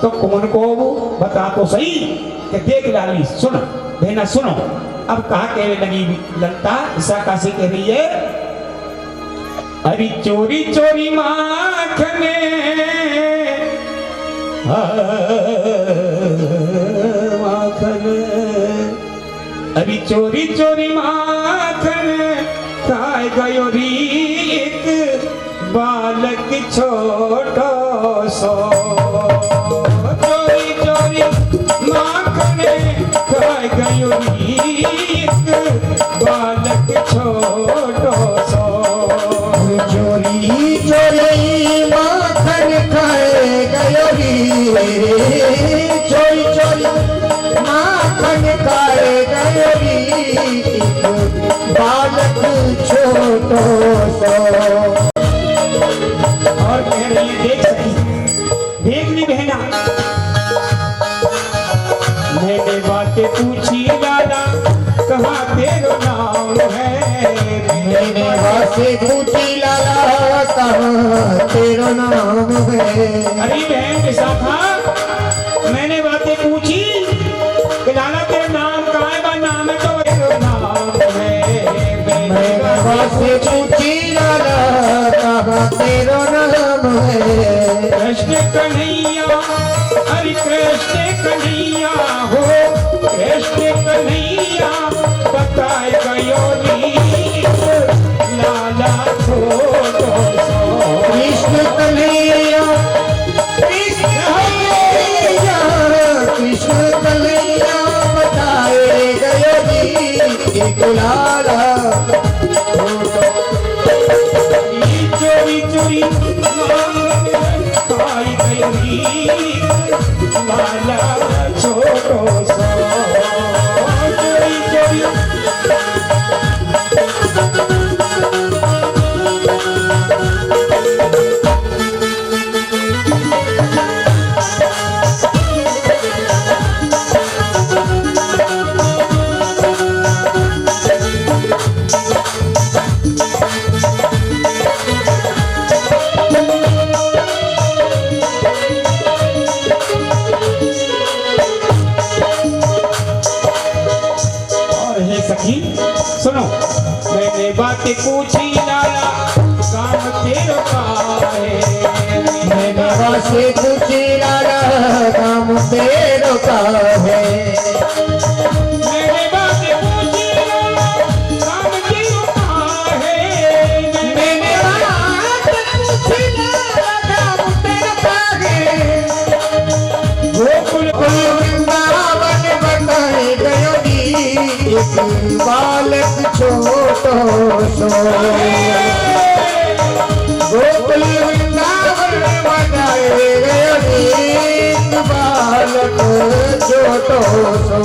तो कौन को वो बता तो सही। कि देख लाली सुन बहना सुनो, अब कहा कहने लगी ललता ईसा काशी कह रही है, अरे चोरी चोरी माखने माखन, अरे चोरी चोरी माखन खाए गयो रीत बालक छोटो सो। चोरी चोरी माखन खाए गयो रीत बालक छोटो सो। चोरी चोरी माखन खाए गयो री, चोरी चोरी माखन खाए गयो री बालक छोटो सो। और कह रही है देख सकी, देख ली बहना, मैंने बातें पूछी लाला कहाँ तेरा नाम है। मैंने बातें पूछी लाला कहाँ तेरा नाम है। अरे बहन के साथ था, मैंने बातें पूछी कि लाला तेरा नाम कहाँ है, बा नाम है तो तेरा नाम है। मैंने बातें पूछी लाला कहाँ तेरा नाम है। कृष्ण कन्हैया, हरि कृष्ण कन्हैया हो, कृष्ण कन्हैया बताए गयो रीत लाला छोटो सो। कृष्ण कन्हैया, कृष्ण कन्हैया, कृष्ण कन्हैया बताए गयो रीत लाला चोरी चोरी खाई गयो रीत लाला छोटो सो। चोरी चोरी सखी सुनो, मैंने बातें पूछी लाला काम तेरो का है। मैंने बातें पूछी लाला काम तेरो का है। मैंने बातें पूछी लाला काम तेरो का है। मैंने बातें पूछी लाला काम तेरो का है। गोकुल वृंदावन बताए गयो रीत बालक छोटो सो। गोकुल वृंदावन बताए गयो रीत बालक छोटो सो।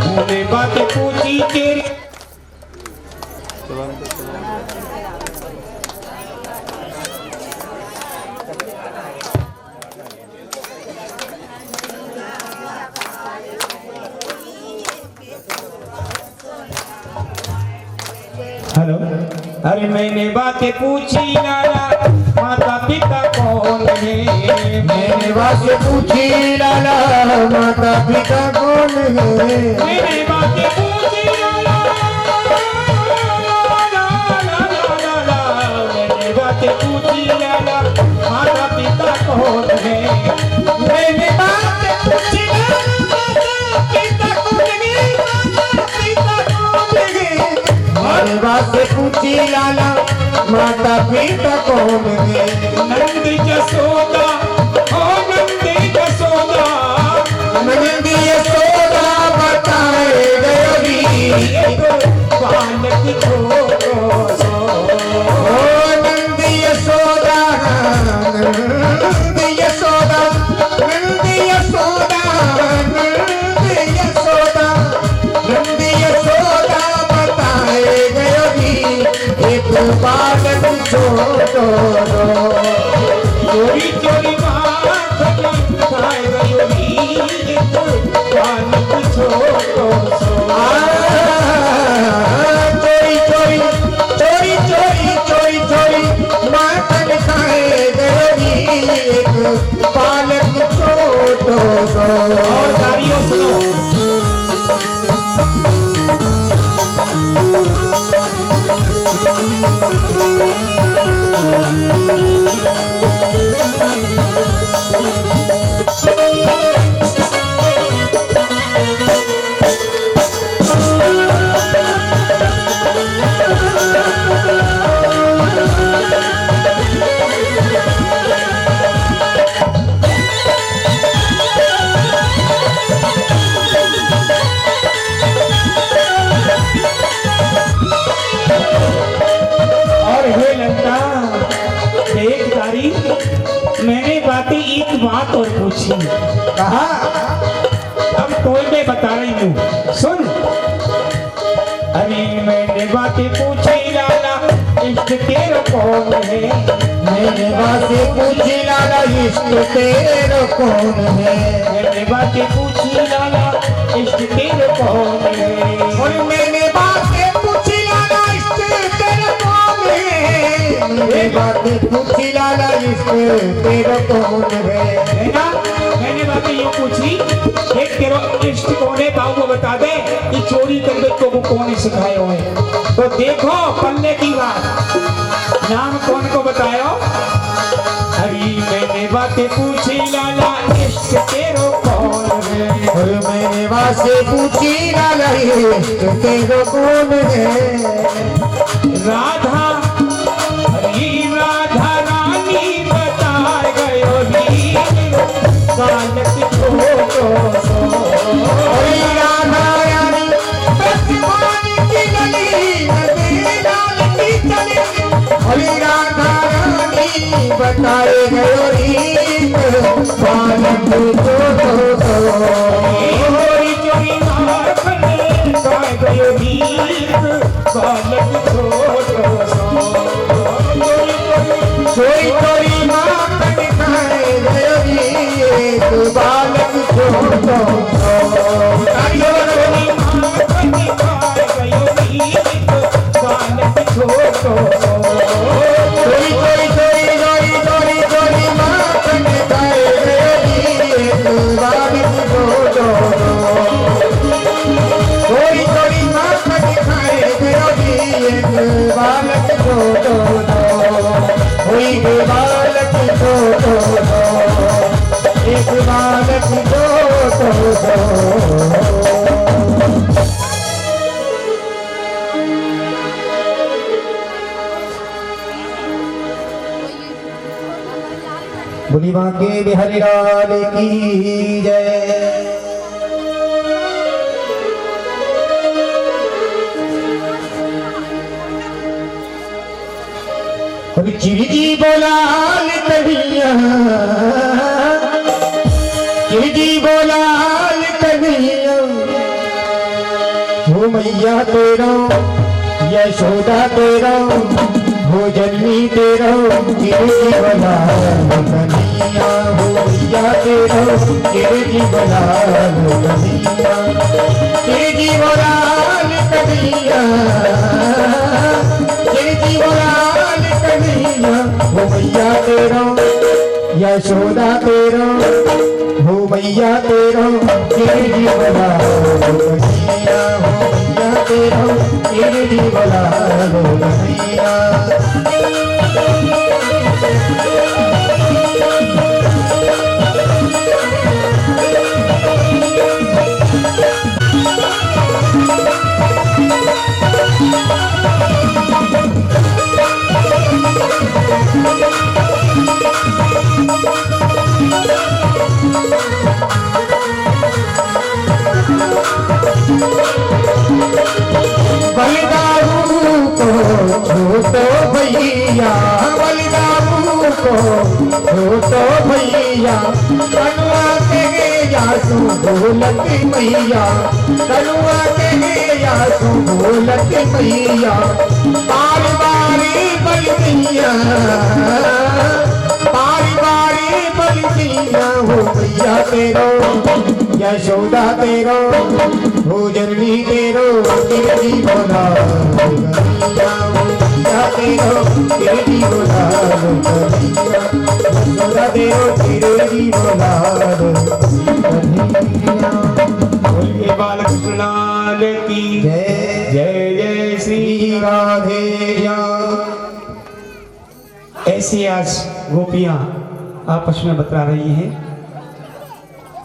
मैंने बातें पूछी तेरी, हेलो, अरे मैंने बातें पूछी लाला माता पिता कौन है। मैंने बातें पूछी लाला माता पिता कौन है। मैंने बातें पूछी लाला, मैंने बातें पूछी लाला माता पिता कौन है। मैंने बातें पूछी लाला माता पिता कौन है, माता पिता कौन है। मैंने बातें पूछी लाला माता पिता कौन है। नंद जसोदा, ओ नंद जसोदा, नंद यशोदा बताए गयो रीत बालक चोरी चोरी माखन खाए गयो रीत बालक छोटो सो चोरी चोरी चोरी चोरी चोरी चोरी माखन खाए गयो रीत बालक छोटो सो। और तालियों सुनो। मैंने बातें एक बात और पूछी। कहा अब कोई मैं बता रही हूँ सुन। अरे मैंने बातें पूछी लाला इष्ट तेरा कौन है। मैंने बातें पूछी लाला इष्ट तेरा कौन है। मैंने बातें पूछी लाला इष्ट तेरा कौन है। और मैंने बातें पूछी लाला इष्ट तेरा कौन है। मैंने बातें पूछी लाला इष्ट तेरा कौन है ना। मैंने बातें ये पूछी एक तेरा इष्ट कौन है बाबू को बता दे कि चोरी करके तो वो कौन सिखाए हुए। तो देखो पन्ने की बात नाम कौन को बतायो। अरे मैंने बातें पूछी लाला इष्ट तेरो कौन है। और मैंने बातें पूछी लाला इष्ट तेरा कौन है। राधा अरे राधा रानी बताए गयो बालक छोटो सो। राधा रानी बचपन की गली में लाल की चली। हरी राधा रानी बताए गयो रीत बालक छोटो सो। चोरी चोरी माखन खाए गयो रीत बालक छोटो सो। चोरी चोरी माखन खाए गयो रीत बालक छोटो सो। चोरी माखन खाए गयो रीत बालक छोटो सो। चोरी चोरी चोरी चोरी चोरी चोरी माखन खाए गयो रीत बालक छोटो सो। चोरी चोरी माखन खाए गयो रीत बालक छोटो सो। हुई बालक छोटो सो। एक बालक छोटो सो। बोली बांके बिहारी लाल की जय। चिड़जी बोलाल कन्हैया चिड़जी बोलाल कन्हैया हो मैया तेरा यशोदा तेरा हो जन्मी तेरा चिड़जी बोलाल कन्हैया हो मैया तेरा चिड़जी बोलाल कन्हैया। चिड़जी बोलाल कन्हैया चिड़जी बोलाल कन्हैया हो मैया तेरा यशोदा तेरा हो मैया तेरा चिड़जी बोलाल कन्हैया हो मैया तेरा चिड़जी बोलाल कन्हैया। बलिदारू को छोटो भैया बलिदारू को छोटो भैया कनुआ के यासु बोलत मैया कनुआ के यासु बोलत मैया। बारी बारी बलिया बारी बारी यशोदा तेरो भोजनी तेरो गिरजी बोला कन्हैया मैया तेरो गिरजी बोला कन्हैया यशोदा तेरो गिरजी बोला कन्हैया। बोलिए बालकृष्ण लाल की जय जय जय श्री राधे। ऐसी आज गोपियां आपस में बतला रही हैं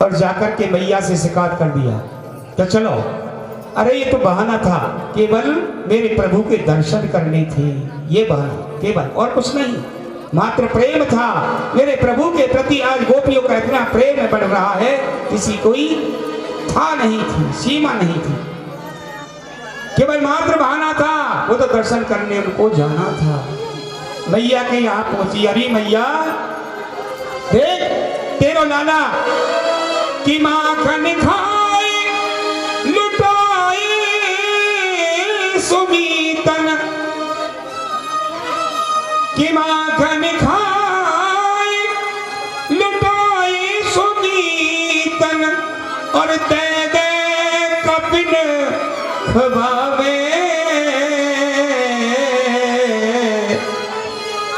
और जाकर के मैया से शिकायत कर दिया तो चलो, अरे ये तो बहाना था, केवल मेरे प्रभु के दर्शन करने थे, ये बहाना केवल और कुछ नहीं, मात्र प्रेम था मेरे प्रभु के प्रति। आज गोपियों का इतना प्रेम बढ़ रहा है, किसी कोई था नहीं थी, सीमा नहीं थी, केवल मात्र बहाना था, वो तो दर्शन करने उनको जाना था। मैया के यहाँ पहुंची, अरे मैया देख तेरो लाला की माखन खाए लुटाए सुबीतन, की माखन खाए लुटाए सुबीतन, और दे दे कपिन खवावे,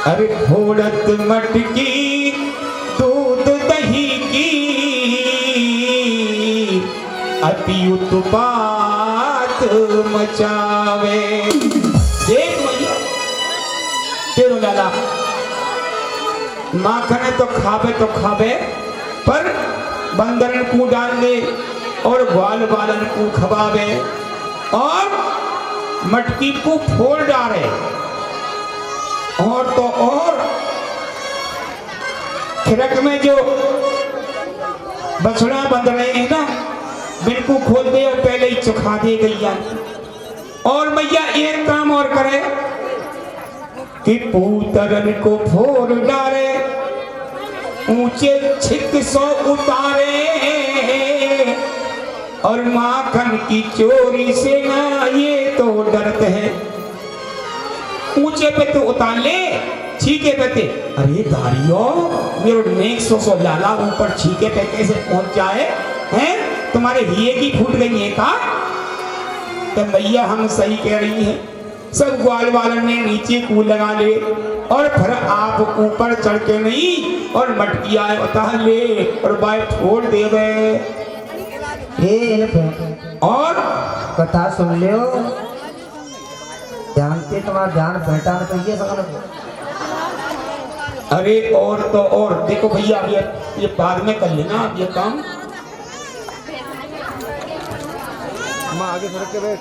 अरे घोड़त मटकी दूध दही की, अति उत्पात मचावे। देख मैया तेरो लाला माखन तो खावे पर बंदरन को डाल दे और ग्वाल बालन को खवावे और मटकी को फोड़ डाले, और तो और खिरक में जो बछड़ा बंध रहे हैं ना, बिल्कुल खोल दे और पहले ही चुखा दे गैया। और मैया एक काम और करे कि पूतरन को फोड़ डाले, ऊंचे छिक सो उतारे, और माखन की चोरी से ना ये तो डरते हैं, ऊंचे पे तो उतार ले, छीके पे ते, अरे दारियों मेरे नेक सो लाला ऊपर छीके पे कैसे पहुंच जाए हैं, तुम्हारे हिये की फूट गई है का? तो मैया हम सही कह रही हैं, सब ग्वाल वालन ने नीचे कू लगा ले, और फिर आप ऊपर चढ़ के नहीं और मटकिया उतार ले और बाय फोड़ दे गए। और कथा सुन लियो, जानते तुम्हारा ध्यान बैठा न तो ये सकल। अरे और तो और देखो भैया, अब ये बाद में कर लेना, अब ये काम माँ आगे सड़क के बैठ।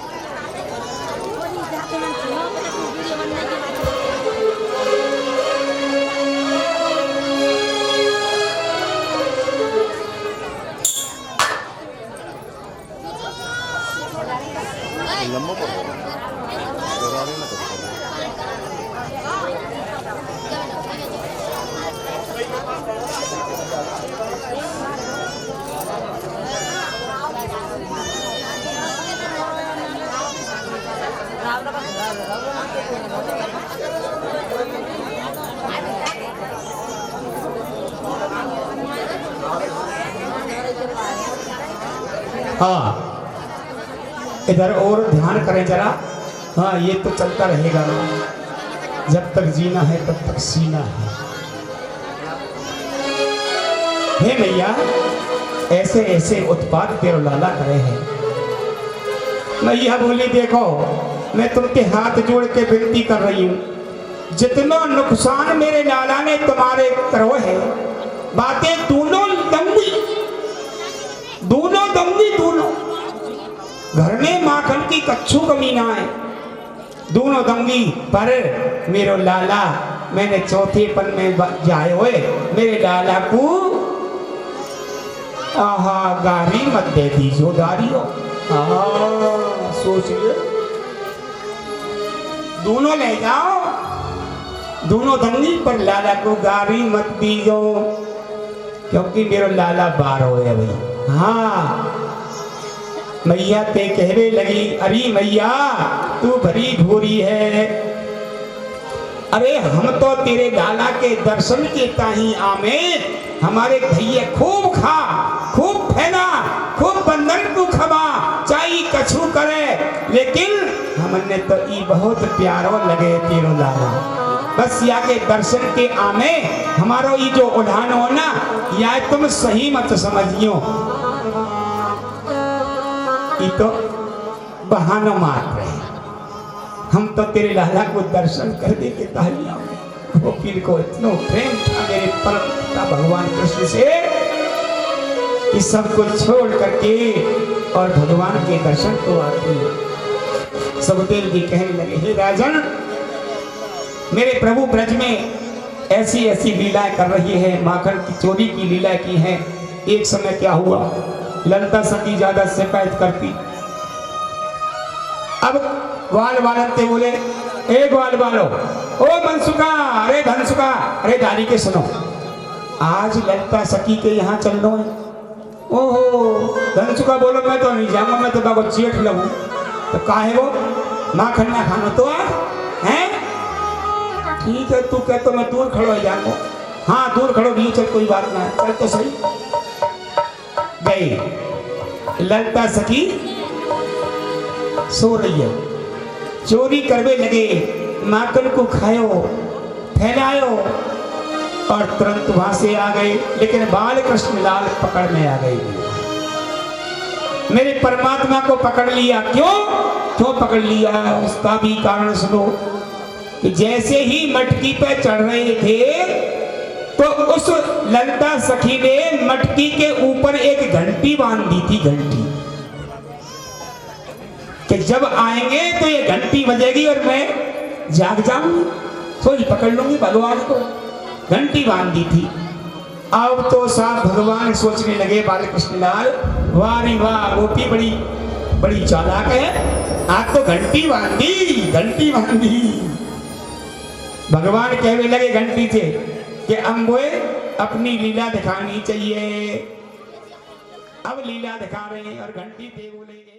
हाँ इधर और ध्यान करें जरा। हाँ ये तो चलता रहेगा, जब तक जीना है तब तक सीना है। हे भैया ऐसे ऐसे उत्पाद तेरो लाला करे हैं। मैया बोली देखो मैं तुमके हाथ जोड़ के विनती कर रही हूँ, जितना नुकसान मेरे लाला ने तुम्हारे करो है, बातें दोनों दोनों घर में माखन की कच्छू कमी ना है, दोनों दंगी। पर मेरो लाला मैंने चौथे पन में जाए हुए मेरे लाला को आहा गारी मत दे दीजो दारियो। सोच ले, दोनों ले जाओ, दोनों दंगी, पर लाला को गारी मत दीजो, क्योंकि मेरो लाला बारो है भाई। हाँ मैया ते कहने लगी, अरे मैया तू भरी भूरी है, अरे हम तो तेरे लाला के दर्शन के ताही आमे, हमारे भैया खूब खा, खूब फैला, खूब बंधन तू खबा, चाई कछु करे, लेकिन हमने तो ई बहुत प्यारो लगे तेरो लाला। बस या के दर्शन के आमे हमारो ई जो उड़ान हो ना, या तुम सही मत समझियो, ई तो बहाना मात्र है। हम तो तेरे लाला को दर्शन कर दे के तालियां गोपीर को इतना प्रेम था मेरे परम पिता भगवान कृष्ण से कि सब कुछ छोड़ करके और भगवान के दर्शन को आती है। सुखदेव जी कहने लगे, हे राजन, मेरे प्रभु ब्रज में ऐसी ऐसी लीलाएं कर रही है, माखन की चोरी की लीला की है। एक समय क्या हुआ, ललिता सती ज्यादा शिकायत करती। अब ग्वाल वालते बोले, ए ग्वाल वालो, ओ मनसुका, अरे धनसुका, अरे दानी के सुनो, आज ललिता सखी के यहाँ चल लो है। ओहो, धनसुका बोलो, मैं तो नहीं जाऊंगा, मैं तो बाबा चेट लगूं। तो काहे वो माखन ना खानो तो आज हैं? ठीक है, तू कह तो मैं दूर खड़ो हो जाऊंगा। हाँ दूर खड़ो भी चल, कोई बात ना, चल तो सही। गई ललिता सखी सो रही है, चोरी करवे लगे, माखन को खायो, फैलायो और तुरंत वहां से आ गए। लेकिन बाल कृष्ण लाल पकड़ में आ गए, मेरे परमात्मा को पकड़ लिया। क्यों क्यों पकड़ लिया, उसका भी कारण सुनो। कि जैसे ही मटकी पे चढ़ रहे थे तो उस ललिता सखी ने मटकी के ऊपर एक घंटी बांध दी थी, घंटी, कि जब आएंगे तो ये घंटी बजेगी और मैं जाग जाऊंगी, तो ही पकड़ लूंगी भगवान को। घंटी बांध दी थी। अब तो साहब भगवान सोचने लगे, बाल कृष्ण लाल, वाह रे वाह, गोपी बड़ी बड़ी चालाक है, आज तो घंटी बांधी, घंटी बांधी। भगवान कहने लगे घंटी से कि अम्बोए अपनी लीला दिखानी चाहिए। अब लीला दिखा रहे हैं और घंटी थे बोले